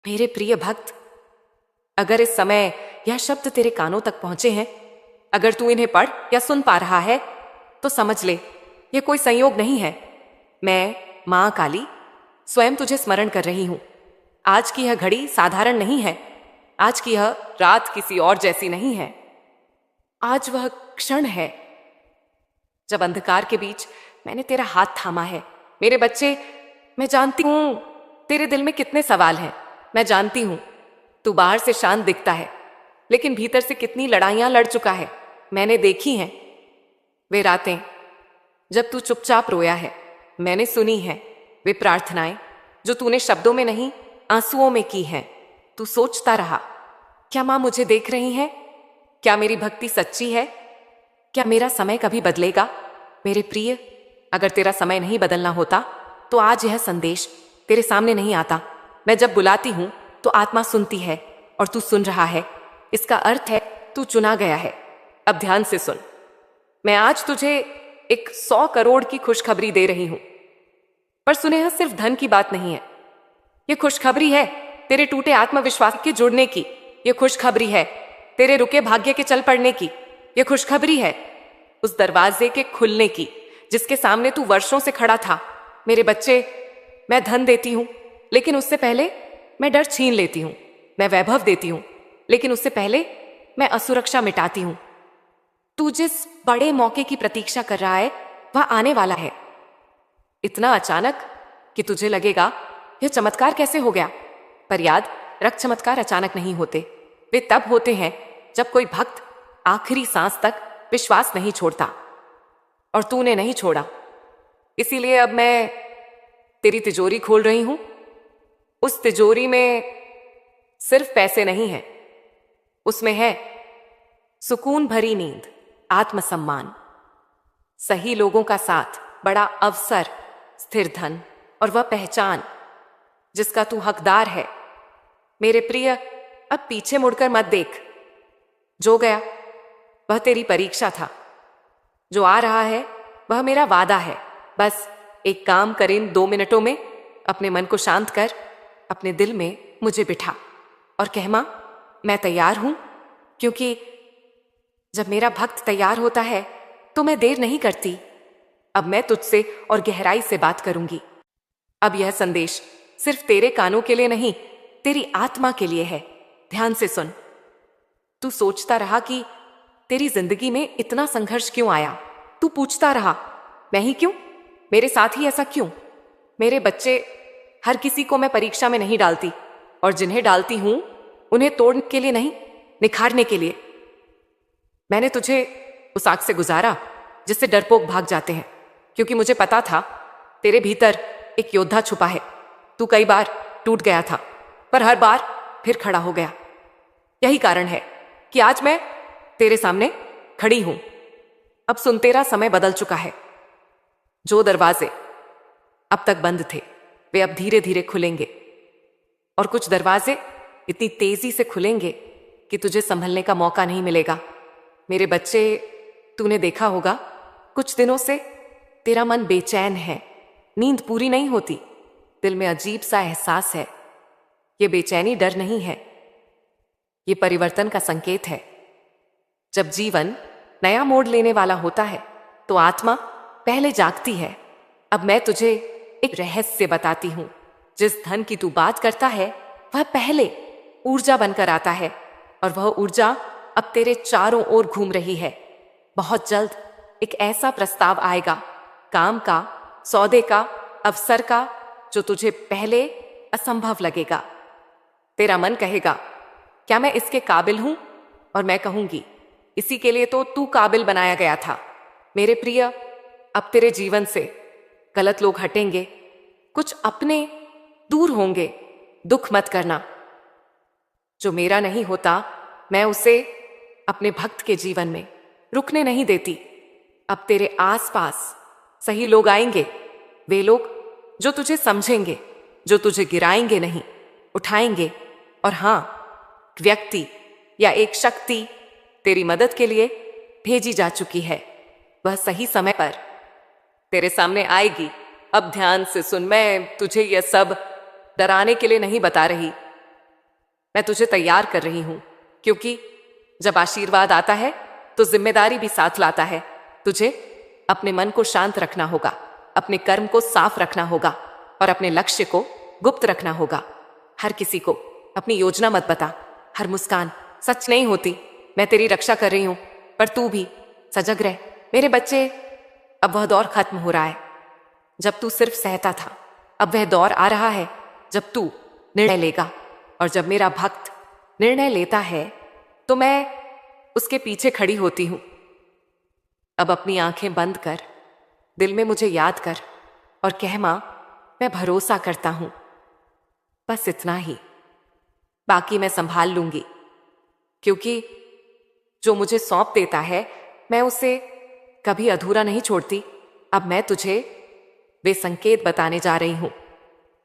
मेरे प्रिय भक्त, अगर इस समय यह शब्द तेरे कानों तक पहुंचे हैं, अगर तू इन्हें पढ़ या सुन पा रहा है, तो समझ ले यह कोई संयोग नहीं है। मैं मां काली स्वयं तुझे स्मरण कर रही हूं। आज की यह घड़ी साधारण नहीं है। आज की यह रात किसी और जैसी नहीं है। आज वह क्षण है जब अंधकार के बीच मैंने तेरा हाथ थामा है। मेरे बच्चे, मैं जानती हूं तेरे दिल में कितने सवाल हैं। मैं जानती हूं तू बाहर से शांत दिखता है, लेकिन भीतर से कितनी लड़ाइयां लड़ चुका है। मैंने देखी हैं वे रातें जब तू चुपचाप रोया है। मैंने सुनी है वे प्रार्थनाएं जो तूने शब्दों में नहीं, आंसुओं में की हैं। तू सोचता रहा, क्या मां मुझे देख रही हैं? क्या मेरी भक्ति सच्ची है? क्या मेरा समय कभी बदलेगा? मेरे प्रिय, अगर तेरा समय नहीं बदलना होता तो आज यह संदेश तेरे सामने नहीं आता। मैं जब बुलाती हूं तो आत्मा सुनती है, और तू सुन रहा है। इसका अर्थ है तू चुना गया है। अब ध्यान से सुन। मैं आज तुझे एक 100 करोड़ की खुशखबरी दे रही हूं। पर सुने, यह सिर्फ धन की बात नहीं है। यह खुशखबरी है तेरे टूटे आत्मविश्वास के जुड़ने की। यह खुशखबरी है तेरे रुके भाग्य के चल पड़ने की। यह खुशखबरी है उस दरवाजे के खुलने की जिसके सामने तू वर्षों से खड़ा था। मेरे बच्चे, मैं धन देती हूं, लेकिन उससे पहले मैं डर छीन लेती हूं। मैं वैभव देती हूं, लेकिन उससे पहले मैं असुरक्षा मिटाती हूं। तू जिस बड़े मौके की प्रतीक्षा कर रहा है वह आने वाला है। इतना अचानक कि तुझे लगेगा यह चमत्कार कैसे हो गया। पर याद रख, चमत्कार अचानक नहीं होते। वे तब होते हैं जब कोई भक्त आखिरी सांस तक विश्वास नहीं छोड़ता, और तूने नहीं छोड़ा। इसीलिए अब मैं तेरी तिजोरी खोल रही हूं। उस तिजोरी में सिर्फ पैसे नहीं है, उसमें है सुकून भरी नींद, आत्मसम्मान, सही लोगों का साथ, बड़ा अवसर, स्थिर धन, और वह पहचान जिसका तू हकदार है। मेरे प्रिय, अब पीछे मुड़कर मत देख। जो गया वह तेरी परीक्षा था। जो आ रहा है वह मेरा वादा है। बस एक काम कर, इन 2 मिनटों में अपने मन को शांत कर, अपने दिल में मुझे बिठा और कह, मां मैं तैयार हूं। क्योंकि जब मेरा भक्त तैयार होता है तो मैं देर नहीं करती। अब मैं तुझसे और गहराई से बात करूंगी। अब यह संदेश सिर्फ तेरे कानों के लिए नहीं, तेरी आत्मा के लिए है। ध्यान से सुन। तू सोचता रहा कि तेरी जिंदगी में इतना संघर्ष क्यों आया। तू पूछता रहा, मैं ही क्यों, मेरे साथ ही ऐसा क्यों। मेरे बच्चे, हर किसी को मैं परीक्षा में नहीं डालती, और जिन्हें डालती हूं उन्हें तोड़ने के लिए नहीं, निखारने के लिए। मैंने तुझे उस आग से गुजारा जिससे डरपोक भाग जाते हैं, क्योंकि मुझे पता था तेरे भीतर एक योद्धा छुपा है। तू कई बार टूट गया था, पर हर बार फिर खड़ा हो गया। यही कारण है कि आज मैं तेरे सामने खड़ी हूं। अब सुन, तेरा समय बदल चुका है। जो दरवाजे अब तक बंद थे वे अब धीरे धीरे खुलेंगे, और कुछ दरवाजे इतनी तेजी से खुलेंगे कि तुझे संभलने का मौका नहीं मिलेगा। मेरे बच्चे, तूने देखा होगा कुछ दिनों से तेरा मन बेचैन है। नींद पूरी नहीं होती, दिल में अजीब सा एहसास है। ये बेचैनी डर नहीं है, ये परिवर्तन का संकेत है। जब जीवन नया मोड़ लेने वाला होता है तो आत्मा पहले जागती है। अब मैं तुझे एक रहस्य बताती हूं। जिस धन की तू बात करता है वह पहले ऊर्जा बनकर आता है, और वह ऊर्जा अब तेरे चारों ओर घूम रही है। बहुत जल्द एक ऐसा प्रस्ताव आएगा, काम का, सौदे का, अवसर का, जो तुझे पहले असंभव लगेगा। तेरा मन कहेगा, क्या मैं इसके काबिल हूं? और मैं कहूंगी, इसी के लिए तो तू काबिल बनाया गया था। मेरे प्रिय, अब तेरे जीवन से गलत लोग हटेंगे, कुछ अपने दूर होंगे। दुख मत करना। जो मेरा नहीं होता मैं उसे अपने भक्त के जीवन में रुकने नहीं देती। अब तेरे आसपास सही लोग आएंगे, वे लोग जो तुझे समझेंगे, जो तुझे गिराएंगे नहीं, उठाएंगे। और हां, व्यक्ति या एक शक्ति तेरी मदद के लिए भेजी जा चुकी है। वह सही समय पर तेरे सामने आएगी। अब ध्यान से सुन, मैं तुझे यह सब डराने के लिए नहीं बता रही। मैं तुझे तैयार कर रही हूं, क्योंकि जब आशीर्वाद आता है तो जिम्मेदारी भी साथ लाता है। तुझे अपने मन को शांत रखना होगा, अपने कर्म को साफ रखना होगा और अपने लक्ष्य को गुप्त रखना होगा। हर किसी को अपनी योजना मत बता। हर मुस्कान सच नहीं होती। मैं तेरी रक्षा कर रही हूं, पर तू भी सजग रह। मेरे बच्चे, अब वह दौर खत्म हो रहा है जब तू सिर्फ सहता था। अब वह दौर आ रहा है जब तू निर्णय लेगा, और जब मेरा भक्त निर्णय लेता है तो मैं उसके पीछे खड़ी होती हूं। अब अपनी आंखें बंद कर, दिल में मुझे याद कर और कह, मां, मैं भरोसा करता हूं। बस इतना ही, बाकी मैं संभाल लूंगी, क्योंकि जो मुझे सौंप देता है मैं उसे कभी अधूरा नहीं छोड़ती। अब मैं तुझे वे संकेत बताने जा रही हूं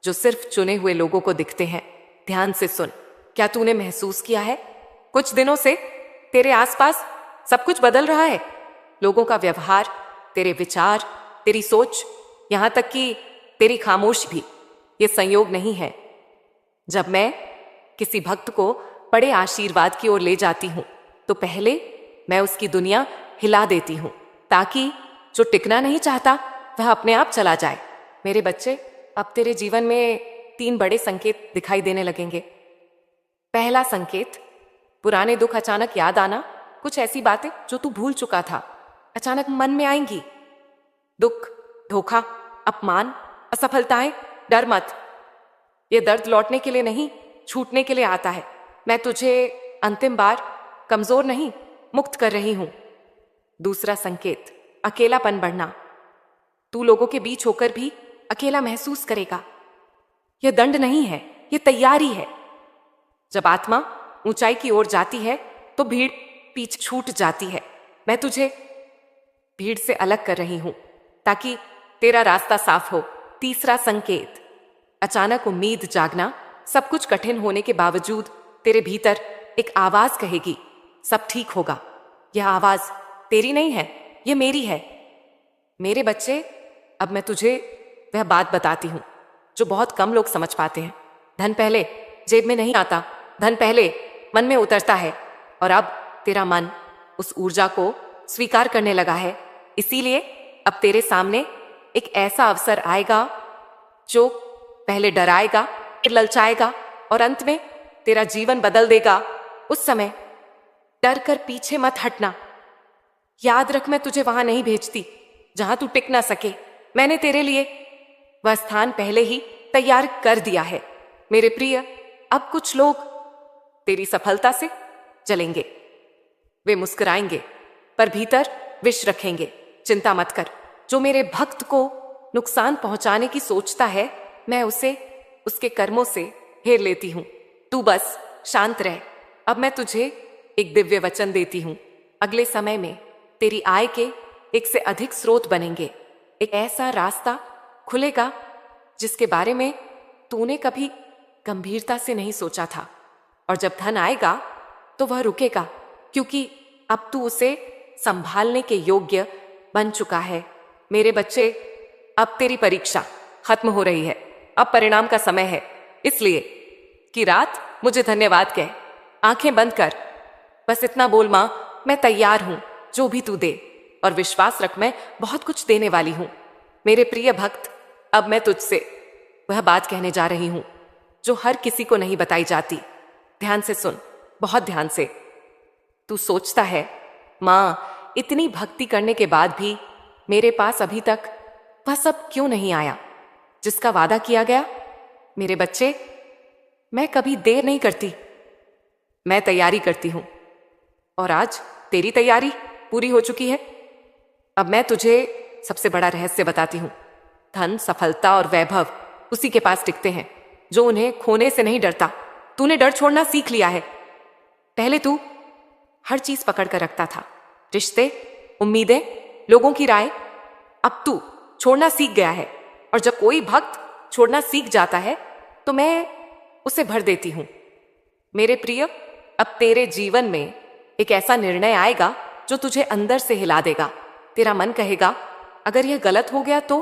जो सिर्फ चुने हुए लोगों को दिखते हैं। ध्यान से सुन। क्या तूने महसूस किया है कुछ दिनों से तेरे आसपास सब कुछ बदल रहा है? लोगों का व्यवहार, तेरे विचार, तेरी सोच, यहां तक कि तेरी खामोशी भी। ये संयोग नहीं है। जब मैं किसी भक्त को बड़े आशीर्वाद की ओर ले जाती हूं तो पहले मैं उसकी दुनिया हिला देती हूं, ताकि जो टिकना नहीं चाहता वह अपने आप चला जाए। मेरे बच्चे, अब तेरे जीवन में 3 बड़े संकेत दिखाई देने लगेंगे। पहला संकेत, पुराने दुख अचानक याद आना। कुछ ऐसी बातें जो तू भूल चुका था अचानक मन में आएंगी। दुख, धोखा, अपमान, असफलताएं। डर मत, ये दर्द लौटने के लिए नहीं, छूटने के लिए आता है। मैं तुझे अंतिम बार कमजोर नहीं, मुक्त कर रही हूं। दूसरा संकेत, अकेलापन बढ़ना। तू लोगों के बीच होकर भी अकेला महसूस करेगा। यह दंड नहीं है, यह तैयारी है। जब आत्मा ऊंचाई की ओर जाती है तो भीड़ पीछे छूट जाती है। मैं तुझे भीड़ से अलग कर रही हूं ताकि तेरा रास्ता साफ हो। तीसरा संकेत, अचानक उम्मीद जागना। सब कुछ कठिन होने के बावजूद तेरे भीतर एक आवाज कहेगी, सब ठीक होगा। यह आवाज तेरी नहीं है, यह मेरी है। मेरे बच्चे, अब मैं तुझे वह बात बताती हूं जो बहुत कम लोग समझ पाते हैं। धन पहले जेब में नहीं आता, धन पहले मन में उतरता है। और अब तेरा मन उस ऊर्जा को स्वीकार करने लगा है। इसीलिए अब तेरे सामने एक ऐसा अवसर आएगा जो पहले डराएगा, फिर ललचाएगा और अंत में तेरा जीवन बदल देगा। उस समय डर कर पीछे मत हटना। याद रख, मैं तुझे वहां नहीं भेजती जहां तू टिक ना सके। मैंने तेरे लिए वह स्थान पहले ही तैयार कर दिया है। मेरे प्रिय, अब कुछ लोग तेरी सफलता से जलेंगे। वे मुस्कुराएंगे पर भीतर विष रखेंगे। चिंता मत कर। जो मेरे भक्त को नुकसान पहुंचाने की सोचता है, मैं उसे उसके कर्मों से हेर लेती हूं। तू बस शांत रह। अब मैं तुझे एक दिव्य वचन देती हूं। अगले समय में तेरी आय के 1 से अधिक स्रोत बनेंगे। एक ऐसा रास्ता खुलेगा जिसके बारे में तूने कभी गंभीरता से नहीं सोचा था। और जब धन आएगा तो वह रुकेगा, क्योंकि अब तू उसे संभालने के योग्य बन चुका है। मेरे बच्चे, अब तेरी परीक्षा खत्म हो रही है। अब परिणाम का समय है। इसलिए कि रात मुझे धन्यवाद कह। आंखें बंद कर, बस इतना बोल, मां, मैं तैयार हूं जो भी तू दे। और विश्वास रख, मैं बहुत कुछ देने वाली हूं। मेरे प्रिय भक्त, अब मैं तुझसे वह बात कहने जा रही हूं जो हर किसी को नहीं बताई जाती। ध्यान से सुन, बहुत ध्यान से। तू सोचता है, मां, इतनी भक्ति करने के बाद भी मेरे पास अभी तक वह सब क्यों नहीं आया जिसका वादा किया गया? मेरे बच्चे, मैं कभी देर नहीं करती, मैं तैयारी करती हूं। और आज तेरी तैयारी पूरी हो चुकी है। अब मैं तुझे सबसे बड़ा रहस्य बताती हूं। धन, सफलता और वैभव उसी के पास टिकते हैं जो उन्हें खोने से नहीं डरता। तूने डर छोड़ना सीख लिया है। पहले तू हर चीज पकड़ कर रखता था, रिश्ते, उम्मीदें, लोगों की राय। अब तू छोड़ना सीख गया है। और जब कोई भक्त छोड़ना सीख जाता है तो मैं उसे भर देती हूं। मेरे प्रिय, अब तेरे जीवन में एक ऐसा निर्णय आएगा जो तुझे अंदर से हिला देगा। तेरा मन कहेगा, अगर यह गलत हो गया तो?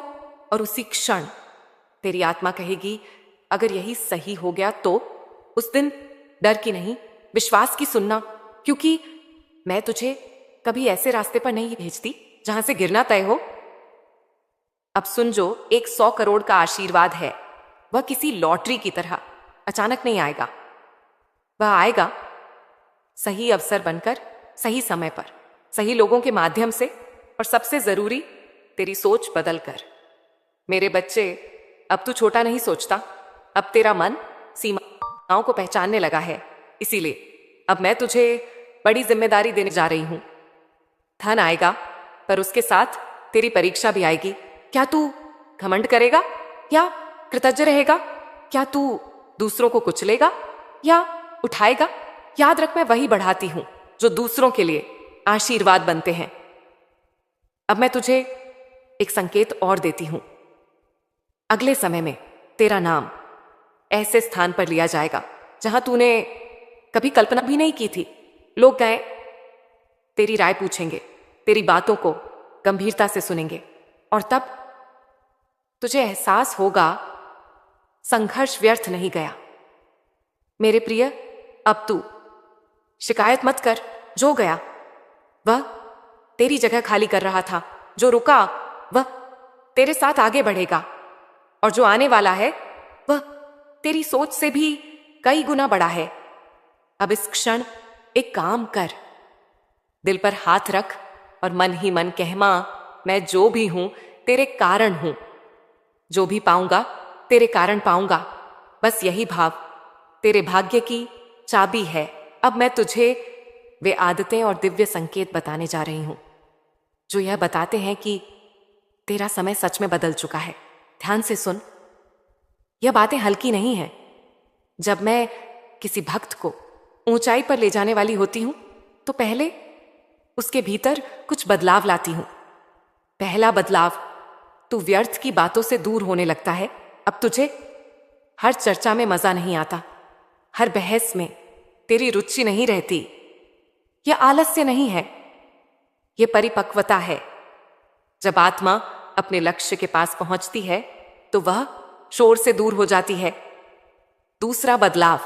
और उसी क्षण तेरी आत्मा कहेगी, अगर यही सही हो गया तो? उस दिन डर की नहीं, विश्वास की सुनना, क्योंकि मैं तुझे कभी ऐसे रास्ते पर नहीं भेजती जहां से गिरना तय हो। अब सुन, जो एक 100 करोड़ का आशीर्वाद है वह किसी लॉटरी की तरह अचानक नहीं आएगा। वह आएगा सही अवसर बनकर, सही समय पर, सही लोगों के माध्यम से, और सबसे जरूरी तेरी सोच बदल कर। मेरे बच्चे, अब तू छोटा नहीं सोचता, अब तेरा मन सीमाओं को पहचानने लगा है। इसीलिए अब मैं तुझे बड़ी जिम्मेदारी देने जा रही हूं। धन आएगा, पर उसके साथ तेरी परीक्षा भी आएगी। क्या तू घमंड करेगा या कृतज्ञ रहेगा? क्या तू दूसरों को कुचलेगा या उठाएगा? याद रख, मैं वही बढ़ाती हूं जो दूसरों के लिए आशीर्वाद बनते हैं। अब मैं तुझे एक संकेत और देती हूं। अगले समय में तेरा नाम ऐसे स्थान पर लिया जाएगा जहां तूने कभी कल्पना भी नहीं की थी। लोग गए तेरी राय पूछेंगे, तेरी बातों को गंभीरता से सुनेंगे, और तब तुझे एहसास होगा संघर्ष व्यर्थ नहीं गया। मेरे प्रिय, अब तू शिकायत मत कर। जो गया वह तेरी जगह खाली कर रहा था, जो रुका वह तेरे साथ आगे बढ़ेगा, और जो आने वाला है वह तेरी सोच से भी कई गुना बड़ा है। अब इस क्षण एक काम कर, दिल पर हाथ रख और मन ही मन कह, मां, मैं जो भी हूं तेरे कारण हूं, जो भी पाऊंगा तेरे कारण पाऊंगा। बस यही भाव तेरे भाग्य की चाबी है। अब मैं तुझे वे आदतें और दिव्य संकेत बताने जा रही हूं जो यह बताते हैं कि तेरा समय सच में बदल चुका है। ध्यान से सुन, यह बातें हल्की नहीं हैं। जब मैं किसी भक्त को ऊंचाई पर ले जाने वाली होती हूं तो पहले उसके भीतर कुछ बदलाव लाती हूं। पहला बदलाव, तू व्यर्थ की बातों से दूर होने लगता है। अब तुझे हर चर्चा में मजा नहीं आता, हर बहस में तेरी रुचि नहीं रहती। यह आलस्य नहीं है, यह परिपक्वता है। जब आत्मा अपने लक्ष्य के पास पहुंचती है तो वह शोर से दूर हो जाती है। दूसरा बदलाव,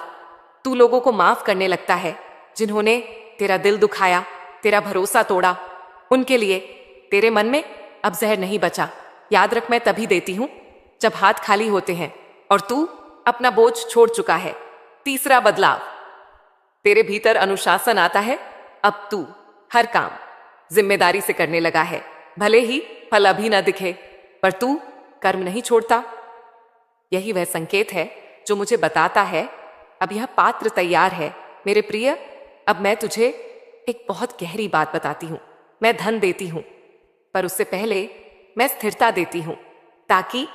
तू लोगों को माफ करने लगता है जिन्होंने तेरा दिल दुखाया, तेरा भरोसा तोड़ा। उनके लिए तेरे मन में अब जहर नहीं बचा। याद रख, मैं तभी देती हूं जब हाथ खाली होते हैं और तू अपना बोझ छोड़ चुका है। तीसरा बदलाव, तेरे भीतर अनुशासन आता है। अब तू हर काम जिम्मेदारी से करने लगा है, भले ही फल अभी न दिखे, पर तू कर्म नहीं छोड़ता। यही वह संकेत है जो मुझे बताता है अब यह पात्र तैयार है। मेरे प्रिय, अब मैं तुझे एक बहुत गहरी बात बताती हूं। मैं धन देती हूं, पर उससे पहले मैं स्थिरता देती हूं, ताकि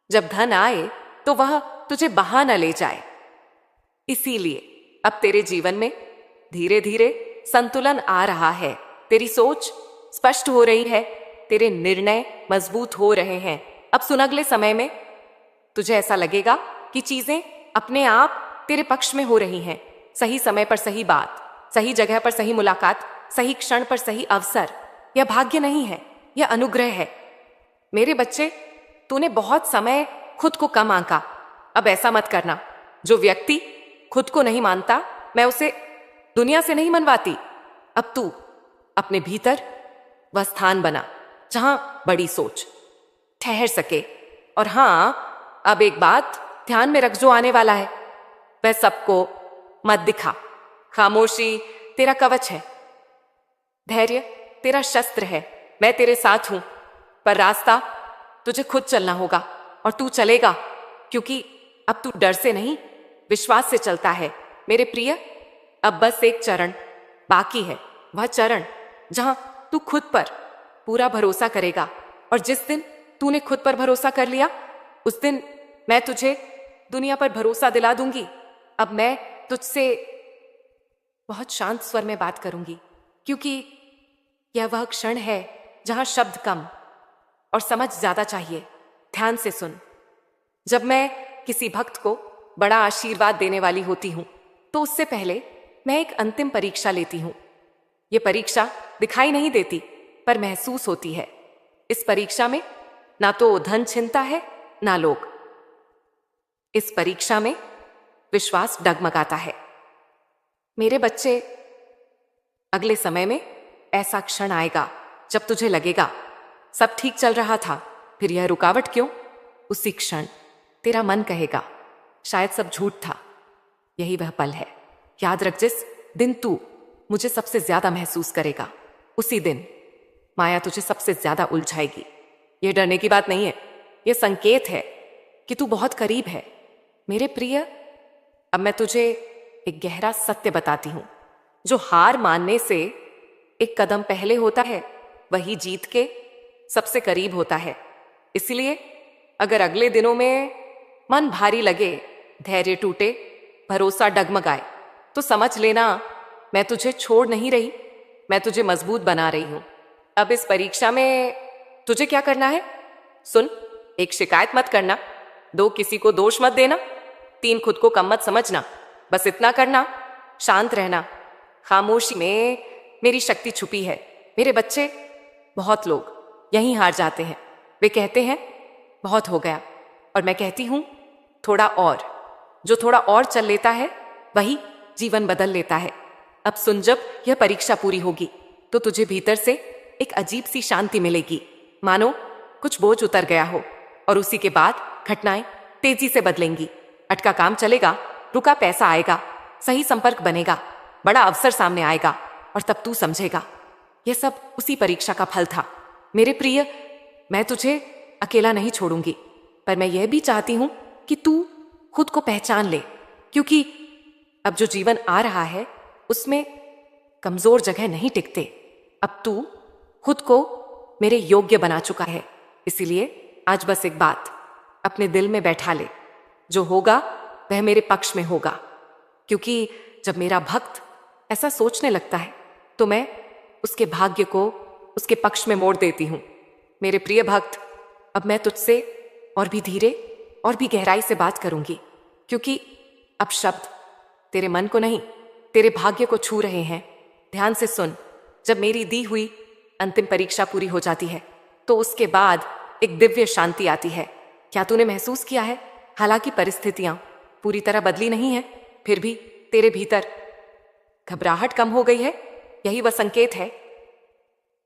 जब धन आए तो वह तुझे बहा न ले जाए। इसीलिए अब तेरे जीवन में धीरे धीरे संतुलन आ रहा है। तेरी सोच स्पष्ट हो रही है, तेरे निर्णय मजबूत हो रहे हैं। अब सुन, अगले समय में तुझे ऐसा लगेगा कि चीजें अपने आप तेरे पक्ष में हो रही हैं। सही समय पर सही बात, सही जगह पर सही मुलाकात, सही क्षण पर सही अवसर। यह भाग्य नहीं है, यह अनुग्रह है। मेरे बच्चे, तूने बहुत समय खुद को कम आंका। अब ऐसा मत करना। जो व्यक्ति खुद को नहीं मानता, मैं उसे दुनिया से नहीं मनवाती। अब तू अपने भीतर वह स्थान बना जहां बड़ी सोच ठहर सके। और हां, अब एक बात ध्यान में रख, जो आने वाला है वह सबको मत दिखा। खामोशी तेरा कवच है, धैर्य तेरा शस्त्र है। मैं तेरे साथ हूं, पर रास्ता तुझे खुद चलना होगा, और तू चलेगा, क्योंकि अब तू डर से नहीं, विश्वास से चलता है। मेरे प्रिय, अब बस एक चरण बाकी है, वह चरण जहां तू खुद पर पूरा भरोसा करेगा। और जिस दिन तूने खुद पर भरोसा कर लिया, उस दिन मैं तुझे दुनिया पर भरोसा दिला दूंगी। अब मैं तुझसे बहुत शांत स्वर में बात करूंगी, क्योंकि यह वह क्षण है जहां शब्द कम और समझ ज्यादा चाहिए। ध्यान से सुन। जब मैं किसी भक्त को बड़ा आशीर्वाद देने वाली होती हूं तो उससे पहले मैं एक अंतिम परीक्षा लेती हूं। यह परीक्षा दिखाई नहीं देती, पर महसूस होती है। इस परीक्षा में ना तो धन छिनता है, ना लोग। इस परीक्षा में विश्वास डगमगाता है। मेरे बच्चे, अगले समय में ऐसा क्षण आएगा जब तुझे लगेगा सब ठीक चल रहा था, फिर यह रुकावट क्यों? उसी क्षण तेरा मन कहेगा शायद सब झूठ था। यही वह पल है। याद रख, जिस दिन तू मुझे सबसे ज्यादा महसूस करेगा, उसी दिन माया तुझे सबसे ज्यादा उलझाएगी। यह डरने की बात नहीं है, यह संकेत है कि तू बहुत करीब है। मेरे प्रिय, अब मैं तुझे एक गहरा सत्य बताती हूं। जो हार मानने से एक कदम पहले होता है, वही जीत के सबसे करीब होता है। इसलिए अगर अगले दिनों में मन भारी लगे, धैर्य टूटे, भरोसा डगमगाए, तो समझ लेना मैं तुझे छोड़ नहीं रही, मैं तुझे मजबूत बना रही हूं। अब इस परीक्षा में तुझे क्या करना है? सुन, 1 शिकायत मत करना, 2 किसी को दोष मत देना, 3 खुद को कम मत समझना। बस इतना करना, शांत रहना। खामोशी में मेरी शक्ति छुपी है। मेरे बच्चे, बहुत लोग यहीं हार जाते हैं। वे कहते हैं बहुत हो गया, और मैं कहती हूं थोड़ा और। जो थोड़ा और चल लेता है वही जीवन बदल लेता है। अब सुन, जब यह परीक्षा पूरी होगी तो तुझे भीतर से एक अजीब सी शांति मिलेगी, मानो कुछ बोझ उतर गया हो। और उसी के बाद घटनाएं तेजी से बदलेंगी। अटका काम चलेगा, रुका पैसा आएगा, सही संपर्क बनेगा, बड़ा अवसर सामने आएगा, और तब तू समझेगा यह सब उसी परीक्षा का फल था। मेरे प्रिय, मैं तुझे अकेला नहीं छोड़ूंगी, पर मैं यह भी चाहती हूं कि तू खुद को पहचान ले, क्योंकि अब जो जीवन आ रहा है उसमें कमजोर जगह नहीं टिकते। अब तू खुद को मेरे योग्य बना चुका है। इसीलिए आज बस एक बात अपने दिल में बैठा ले, जो होगा वह मेरे पक्ष में होगा। क्योंकि जब मेरा भक्त ऐसा सोचने लगता है तो मैं उसके भाग्य को उसके पक्ष में मोड़ देती हूं। मेरे प्रिय भक्त, अब मैं तुझसे और भी धीरे और भी गहराई से बात करूंगी, क्योंकि अब शब्द तेरे मन को नहीं, तेरे भाग्य को छू रहे हैं। ध्यान से सुन, जब मेरी दी हुई अंतिम परीक्षा पूरी हो जाती है तो उसके बाद एक दिव्य शांति आती है। क्या तूने महसूस किया है? हालांकि परिस्थितियां पूरी तरह बदली नहीं है, फिर भी तेरे भीतर घबराहट कम हो गई है। यही वह संकेत है।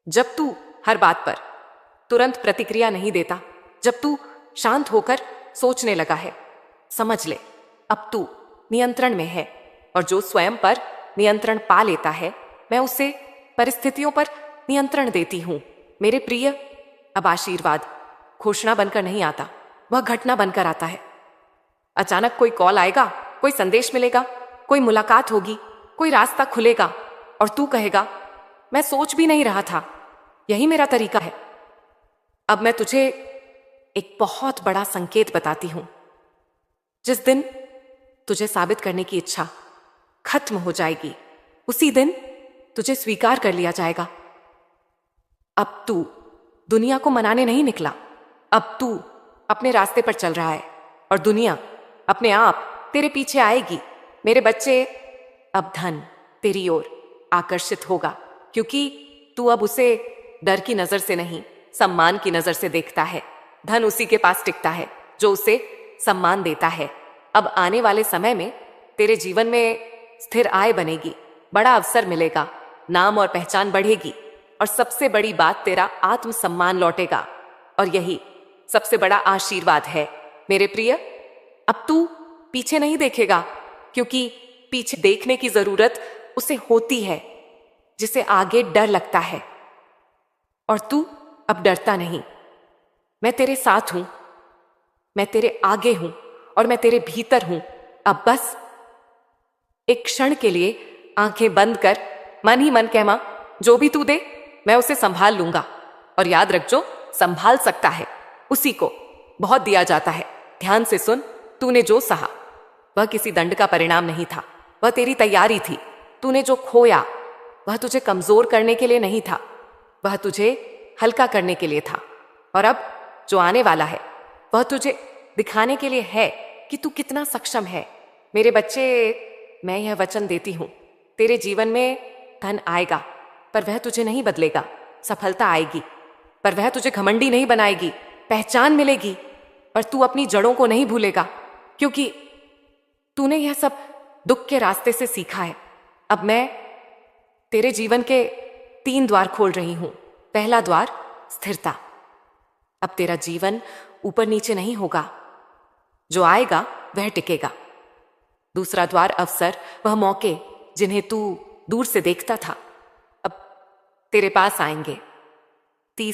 जब तू हर बात पर तुरंत प्रतिक्रिया नहीं देता, जब तू शांत होकर सोचने लगा है, समझ ले अब तू नियंत्रण में है। और जो स्वयं पर नियंत्रण पा लेता है, मैं उसे परिस्थितियों पर नियंत्रण देती हूं। मेरे प्रिय, अब आशीर्वाद घोषणा बनकर नहीं आता, वह घटना बनकर आता है। अचानक कोई कॉल आएगा, कोई संदेश मिलेगा, कोई मुलाकात होगी, कोई रास्ता खुलेगा, और तू कहेगा मैं सोच भी नहीं रहा था, यही मेरा तरीका है। अब मैं तुझे एक बहुत बड़ा संकेत बताती हूं। जिस दिन तुझे साबित करने की इच्छा खत्म हो जाएगी, उसी दिन तुझे स्वीकार कर लिया जाएगा। अब तू दुनिया को मनाने नहीं निकला, अब तू अपने रास्ते पर चल रहा है, और दुनिया अपने आप तेरे पीछे आएगी। मेरे बच्चे, अब धन तेरी ओर आकर्षित होगा, क्योंकि तू अब उसे डर की नजर से नहीं, सम्मान की नजर से देखता है। धन उसी के पास टिकता है जो उसे सम्मान देता है। अब आने वाले समय में तेरे जीवन में स्थिर आय बनेगी, बड़ा अवसर मिलेगा, नाम और पहचान बढ़ेगी, और सबसे बड़ी बात, तेरा आत्मसम्मान लौटेगा। और यही सबसे बड़ा आशीर्वाद है। मेरे प्रिय, अब तू पीछे नहीं देखेगा, क्योंकि पीछे देखने की जरूरत उसे होती है जिसे आगे डर लगता है, और तू अब डरता नहीं। मैं तेरे साथ हूं, मैं तेरे आगे हूं, और मैं तेरे भीतर हूं। अब बस एक क्षण के लिए आंखें बंद कर मन ही मन कहमा, जो भी तू दे मैं उसे संभाल लूंगा। और याद रख, जो संभाल सकता है उसी को बहुत दिया जाता है। ध्यान से सुन, तूने जो सहा वह किसी दंड का परिणाम नहीं था, वह तेरी तैयारी थी। तूने जो खोया वह तुझे कमजोर करने के लिए नहीं था, वह तुझे हल्का करने के लिए था। और अब जो आने वाला है वह तुझे दिखाने के लिए है कि तू कितना सक्षम है। मेरे बच्चे, मैं यह वचन देती हूं, तेरे जीवन में धन आएगा, पर वह तुझे नहीं बदलेगा। सफलता आएगी, पर वह तुझे घमंडी नहीं बनाएगी। पहचान मिलेगी, पर तू अपनी जड़ों को नहीं भूलेगा, क्योंकि तूने यह सब दुख के रास्ते से सीखा है। अब मैं तेरे जीवन के 3 द्वार खोल रही हूं। पहला द्वार स्थिरता। अब तेरा जीवन ऊपर नीचे नहीं होगा, जो आएगा वह टिकेगा। दूसरा द्वार अवसर, वह मौके जिन्हें तू दूर से देखता था अब तेरे पास आएंगे।